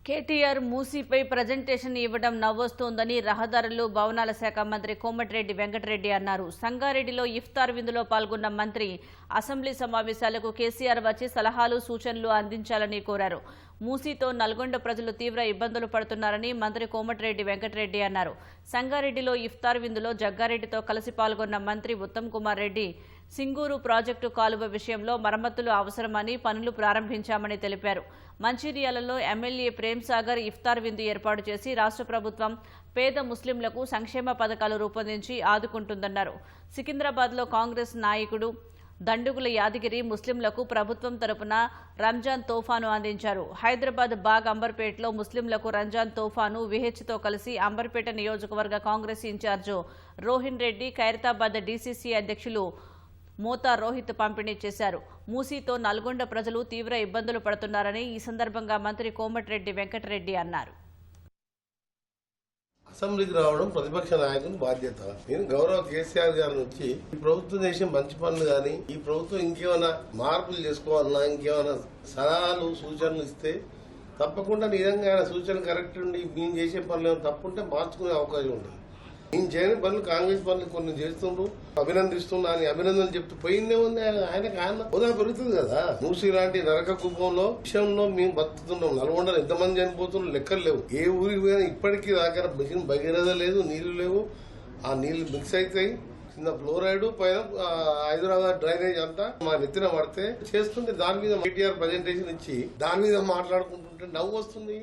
KTR మూసీపై presentation ఇవ్వడం నవ్వొస్తోందని రహదారులు భవనాల శాఖ మంత్రి కోమటిరెడ్డి వెంకటరెడ్డి అన్నారు. సంగారెడ్డిలో ఇఫ్తార్ విందులో పాల్గొన్న మంత్రి అసెంబ్లీ సమావేశాలకు కేసీఆర్ వచ్చి సలహాలు సూచనలు అందించాలని కోరారు. మూసీతో నల్గొండ ప్రజలు తీవ్ర ఇబ్బందులు పడుతున్నారని మంత్రి కోమటిరెడ్డి వెంకటరెడ్డి అన్నారు. సంగారెడ్డిలో ఇఫ్తార్ విందులో జగ్గారెడ్డితో కలిసి పాల్గొన్న మంత్రి ఉత్తమ్ కుమార్ రెడ్డి సింగూరు ప్రాజెక్టు కాలువ విషయంలో మరమ్మతులు అవసరమని పనులు ప్రారంభించామని తెలిపారు. మంచిర్యాలలో ఎమ్మెల్యే ప్రేమ్ సాగర్ ఇఫ్తార్ విందు ఏర్పాటు చేసి రాష్ట్ర ప్రభుత్వం పేద ముస్లింలకు సంక్షేమ పథకాలు రూపొందించి ఆదుకుంటుందన్నారు. సికింద్రాబాద్లో కాంగ్రెస్ నాయకుడు దండుగుల యాదగిరి ముస్లింలకు ప్రభుత్వం తరపున రంజాన్ తోఫాను అందించారు. హైదరాబాద్ బాగ్ అంబర్పేటలో ముస్లింలకు రంజాన్ తోఫాను విహెచ్తో కలిసి అంబర్పేట నియోజకవర్గ కాంగ్రెస్ ఇన్ఛార్జు రోహిన్ రెడ్డి, ఖైరతాబాద్ డీసీసీ అధ్యక్షులు మోతా రోహిత్ పంపిణీ చేశారు. మూసీతో నల్గొండ ప్రజలు తీవ్ర ఇబ్బందులు పడుతున్నారని ఈ సందర్భంగా మంత్రి కోమటిరెడ్డి వెంకటరెడ్డి అన్నారు. అసెంబ్లీకి రావడం ప్రతిపక్ష నాయకుని బాధ్యత. నేను గౌరవ కేసీఆర్ గారి నుంచి ఈ ప్రభుత్వం చేసే మంచి పనులు గాని, ఈ ప్రభుత్వం ఇంకేమైనా మార్పులు చేసుకోవాలన్నా, ఇంకేమైనా సలహాలు సూచనలు ఇస్తే తప్పకుండా నిజంగా సూచన కరెక్ట్ ఉండి మేము చేసే పనులు ఏమైనా తప్పుంటే మార్చుకునే అవకాశం ఉంటుంది. నేను చేయని పనులు కాంగ్రెస్ పనులు కొన్ని చేస్తుండ్రు, అభినందిస్తున్నా అని అభినందనలు చెప్తూ పోయిందే ఉంది. ఆయన హోదా పెరుగుతుంది కదా. మూసీ లాంటి నరక కుప్పంలో విషయంలో మేము బతుకుతున్నాం. నల్గొండలో ఎంతమంది చనిపోతున్నారు లెక్కలు లేవు. ఏ ఊరికి పోయినా ఇప్పటికీ దగ్గర మిషన్ భగీరథ లేదు, నీళ్లు లేవు. ఆ నీళ్లు మిక్స్ అవుతాయి. కింద ఫ్లోరైడ్, పైన హైదరాబాద్ డ్రైనేజ్ అంతా మా నెత్తిన పడితే చేస్తుంటే దాని మీద కేటీఆర్ ప్రజెంటేషన్ ఇచ్చి దాని మీద మాట్లాడుకుంటుంటే నవ్వు వస్తుంది.